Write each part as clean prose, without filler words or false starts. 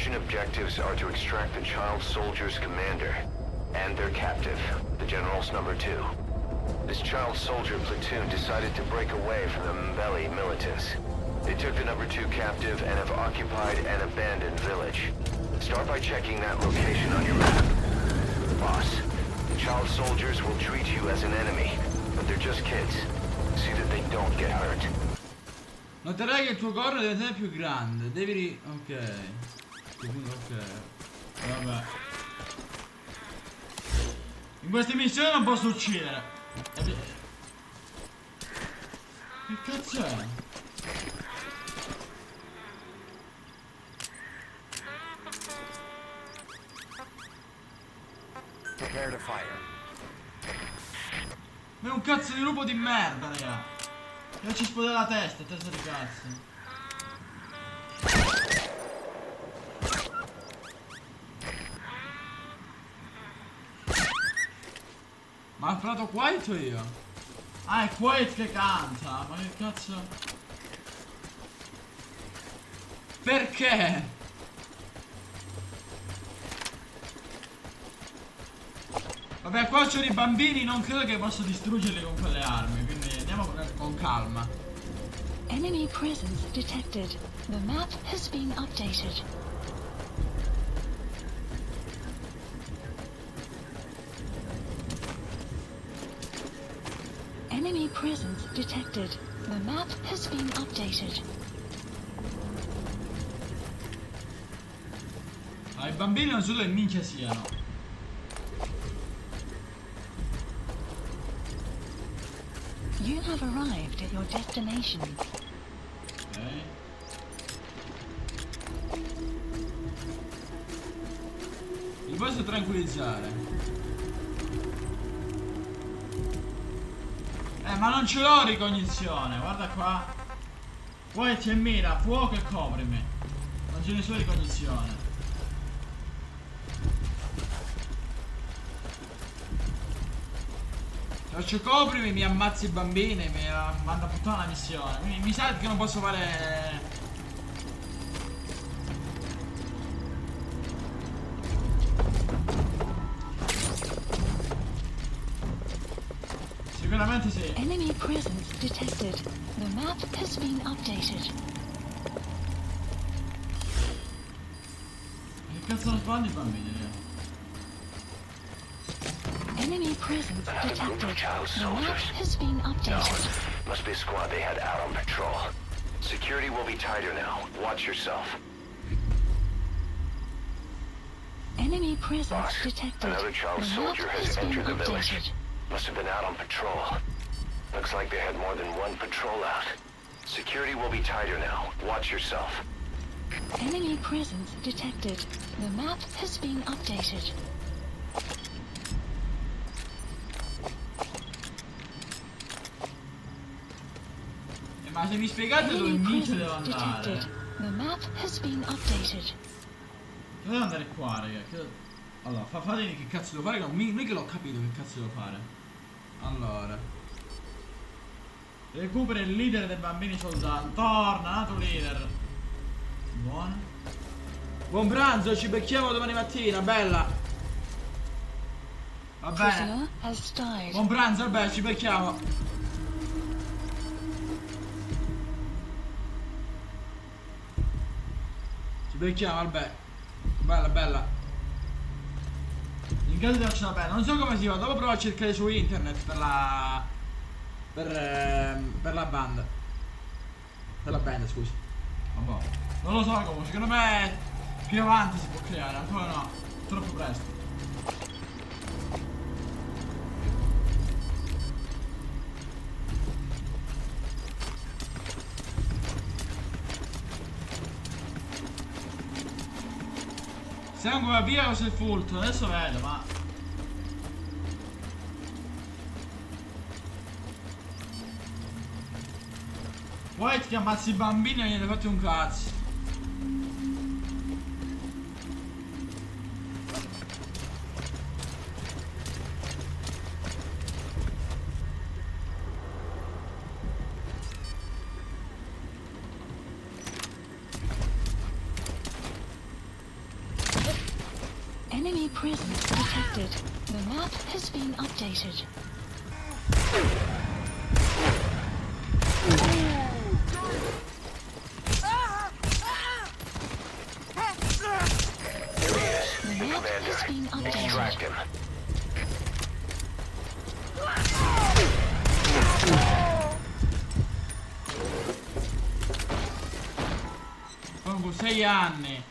mission objectives are to extract the child soldier's commander and their captive, the General's #2. This child soldier platoon decided to break away from the Mbeli militants. They took the #2 captive and have occupied an abandoned village. Start by checking that location on your map. Boss, the child soldiers will treat you as an enemy, but they're just kids. See that they don't get hurt. Noterai che il tuo corno deve essere più grande. Devi ok. Ok. Vabbè. In queste missioni non posso uccidere. Che cazzo è? Prepare to fire. Ma è un cazzo di lupo di merda, raga. Io ci esplode la testa di cazzo. Ma ha sparato Quiet o io? Ah, è Quiet che canta. Ma che cazzo? Perché? Vabbè, qua c'ho i bambini, non credo che posso distruggerli con quelle armi, quindi andiamo con calma. Enemy presence detected. The map has been updated. Enemy presence detected. The map has been updated. Ah, i bambini non so dove minchia siano. You have arrived at your destination. Ok. Li posso tranquillizzare. Ma non ce l'ho ricognizione, guarda qua. Poi c'è mira, fuoco e coprimi. Non c'è nessuna ricognizione. Faccio coprimi, mi ammazzi i bambini, mi manda a puttana la missione. Mi sa che non posso fare. Sicuramente sì. Enemy presence detected. The map has been updated. Che cazzo non fanno i bambini? Enemy presence detected. The map has been updated. Must be a squad they had out on patrol. Security will be tighter now. Watch yourself. Enemy presence Boss, detected. another child The map soldier has has been entered the village. updated. Must have been out on patrol. Looks like they had more than one patrol out. Security will be tighter now. Watch yourself. Enemy presence detected. The map has been updated. Ma se mi spiegate dove Enemy minchia devo presence andare? detected. The map has been updated. Devo andare qua, raga. Allora, fatemi che cazzo devo fare. Non che l'ho capito che cazzo devo fare. Allora. Recupera il leader dei bambini soldati. Torna, tu leader. Buono. Buon pranzo, ci becchiamo domani mattina, bella. Va bene. Prisoner has died. Buon pranzo, vabbè, ci becchiamo. Ci becchiamo, vabbè. Bella, bella. In caso di farcela bella. Non so come si fa, dopo provo a cercare su internet per la... Per la band. Per la band, scusi. Vabbè. Non lo so come, secondo me più avanti si può creare, ancora no. Troppo presto. Sangue va via o sei fulto? Adesso vedo, ma... White che ammazzi i bambini e gliene fatti un cazzo. Enemy presence detected. The map has been updated. Here he is, The the map has been commander. updated. Extract him. Comunque 6 anni.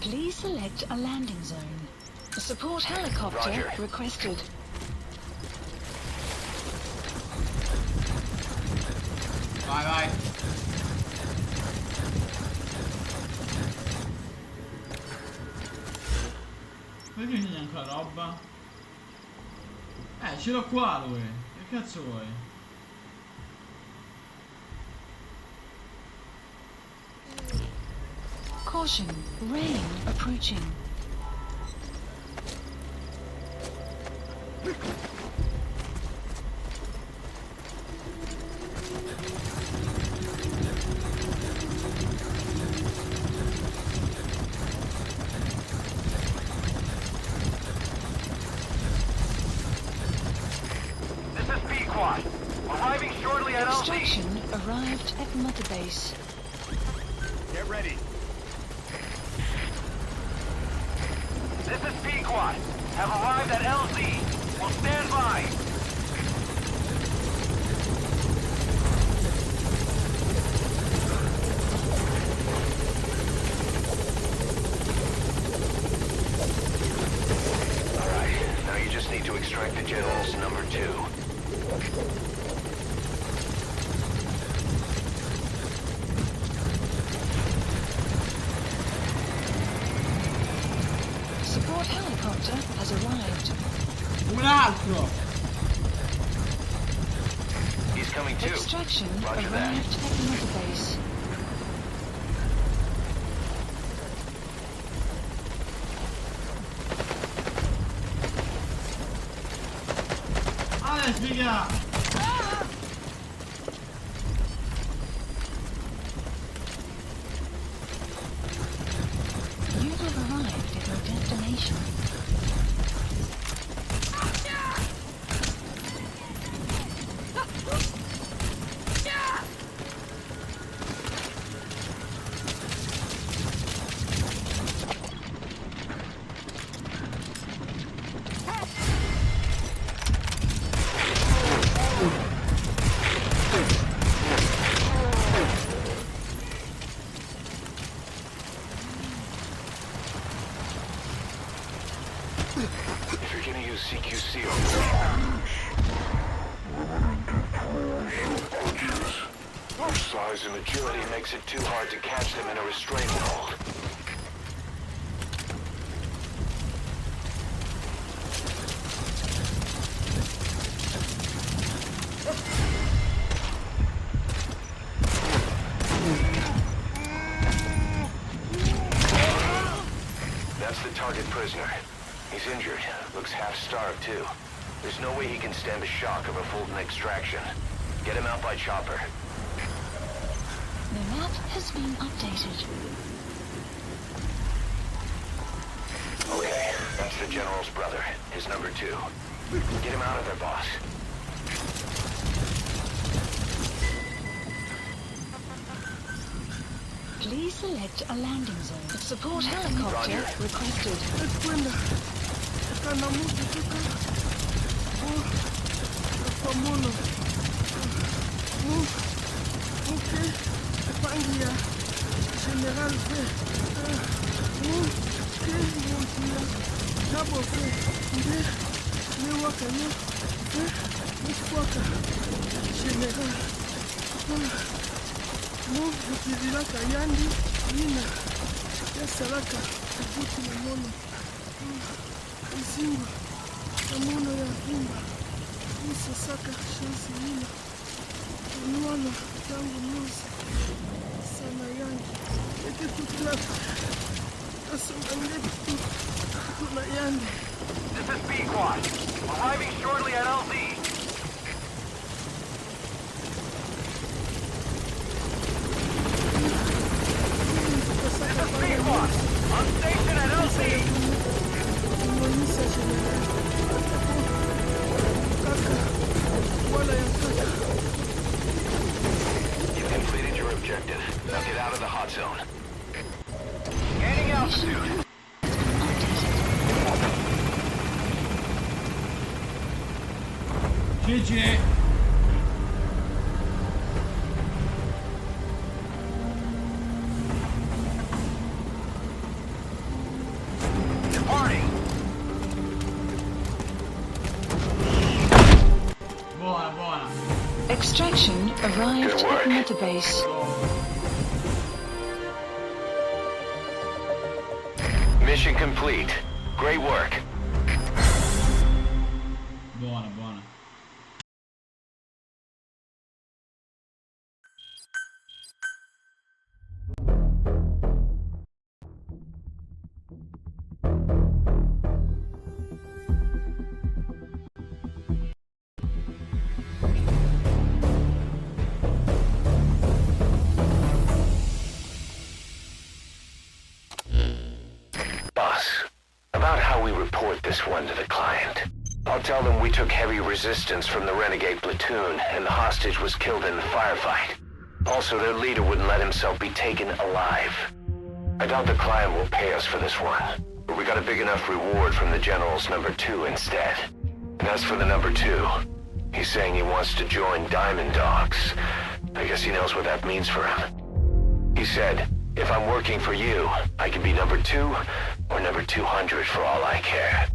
Please select a landing zone. Support helicopter Roger. requested. Vai, vai. Perché c'è ancora roba? Ce l'ho qua lui. Che cazzo vuoi? Caution, rain approaching. This is Pequod. Arriving shortly at LZ. Extraction arrived at Mother Base. Get ready. This is Pequod. Have arrived at LZ. Will stand by. Alright, now you just need to extract the General's number 2. Support helicopter has arrived. Un altro! He's coming too. Extraction Roger that. arrived at Mother Base. Figa! You have arrived at your destination. If you're gonna use CQC on size and agility makes it too hard to catch them in a restraining hold. That's the target prisoner. He's injured. Looks half-starved, too. There's no way he can stand the shock of a Fulton extraction. Get him out by chopper. The map has been updated. Okay, that's the General's brother, his number 2. Get him out of there, boss. Please select a landing zone. Support helicopter Roger. requested. Kwenda kana mutu tuka kwa mono muke pangia general fe muke mutia nabo fe nde ne wakanyo fe mukwaka general mu ukizilaka yandi ina yasalaka akuti na mono Isimba, Amuno ya Vimba, Isa Saka, Shansi Nina, Unaona tangu Musa sana yangu eti tutaka asonga tuna yande. This is B-Quad. Arriving shortly at LZ. This is B-Quad. On station at LZ. Unaonyesha general. Kaka wala ya kaka. You've completed your objective. Now get out of the hot zone. Gaining altitude. GG. Departing. Buona, buona. Extraction arrived Good work. at Metabase. Mission complete. Great work. Buona, buona. Boss, about how we report this one to the client. I'll tell them we took heavy resistance from the renegade platoon and the hostage was killed in the firefight. Also, their leader wouldn't let himself be taken alive. I doubt the client will pay us for this one, but we got a big enough reward from the General's number 2 instead. And as for the number 2, he's saying he wants to join Diamond Dogs. I guess he knows what that means for him. He said, if I'm working for you, I can be number 2 or number 200 for all I care.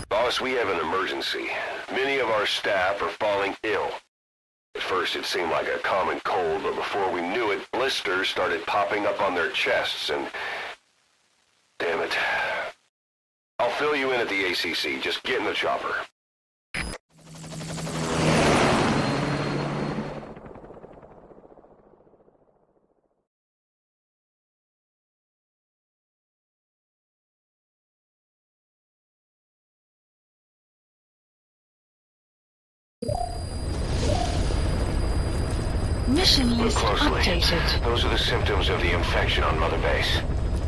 Boss, we have an emergency. Many of our staff are falling ill. At first it seemed like a common cold, but before we knew it, blisters started popping up on their chests and... Damn it. I'll fill you in at the ACC. Just get in the chopper. Mission Look list closely. updated. Those are the symptoms of the infection on Mother Base.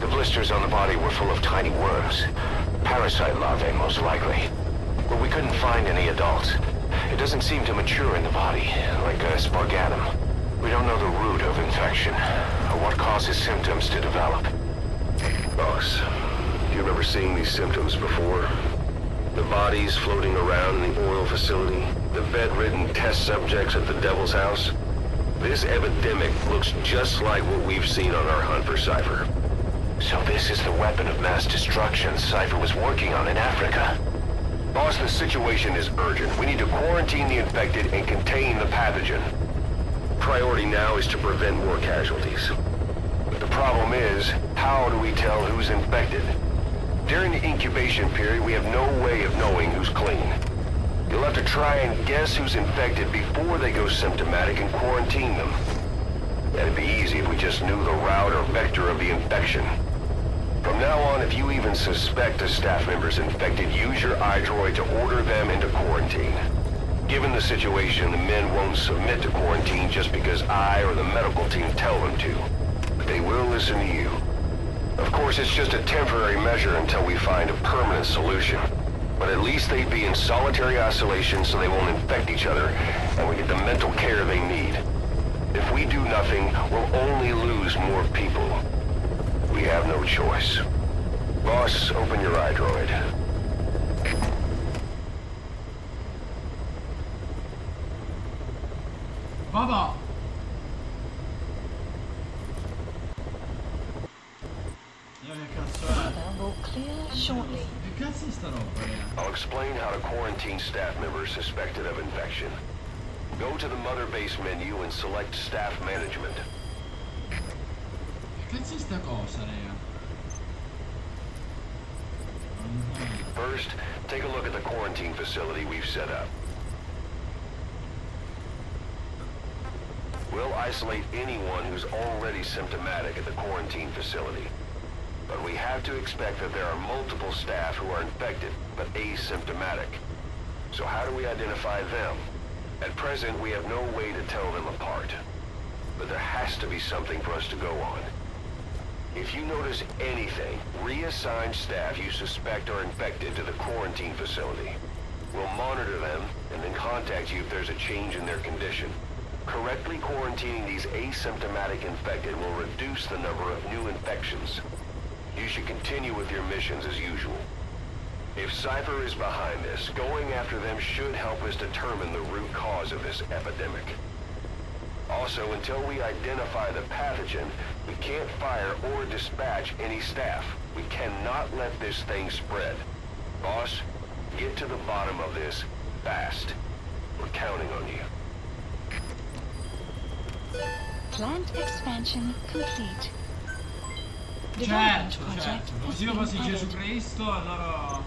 The blisters on the body were full of tiny worms. Parasite larvae, most likely. But we couldn't find any adults. It doesn't seem to mature in the body, like a spargatum. We don't know the root of infection, or what causes symptoms to develop. Boss, do you remember seeing these symptoms before? The bodies floating around in the oil facility, the bedridden test subjects at the Devil's House. This epidemic looks just like what we've seen on our hunt for Cypher. So this is the weapon of mass destruction Cypher was working on in Africa. Boss, the situation is urgent. We need to quarantine the infected and contain the pathogen. Priority now is to prevent more casualties. But the problem is, how do we tell who's infected? During the incubation period, we have no way of knowing who's clean. You'll have to try and guess who's infected before they go symptomatic and quarantine them. That'd be easy if we just knew the route or vector of the infection. From now on, if you even suspect a staff member's infected, use your iDroid to order them into quarantine. Given the situation, the men won't submit to quarantine just because I or the medical team tell them to. But they will listen to you. Of course, it's just a temporary measure until we find a permanent solution. But at least they'd be in solitary isolation so they won't infect each other, and we get the mental care they need. If we do nothing, we'll only lose more people. We have no choice. Boss, open your iDroid. Baba! Che cazzo è? Weather will clear shortly. cazzo è sta roba, raga? I'll explain how to quarantine staff members suspected of infection. Go to the Mother Base menu and select Staff Management. Che cazzo è sta cosa, raga? First, take a look at the quarantine facility we've set up. We'll isolate anyone who's already symptomatic at the quarantine facility. But we have to expect that there are multiple staff who are infected, but asymptomatic. So how do we identify them? At present, we have no way to tell them apart. But there has to be something for us to go on. If you notice anything, reassign staff you suspect are infected to the quarantine facility. We'll monitor them and then contact you if there's a change in their condition. Correctly quarantining these asymptomatic infected will reduce the number of new infections. You should continue with your missions as usual. If Cypher is behind this, going after them should help us determine the root cause of this epidemic. Also, until we identify the pathogen, we can't fire or dispatch any staff. We cannot let this thing spread. Boss, get to the bottom of this fast. We're counting on you. Plant expansion complete. Development Certo, project certo. has Così io been passi Gesù added. Cristo, allora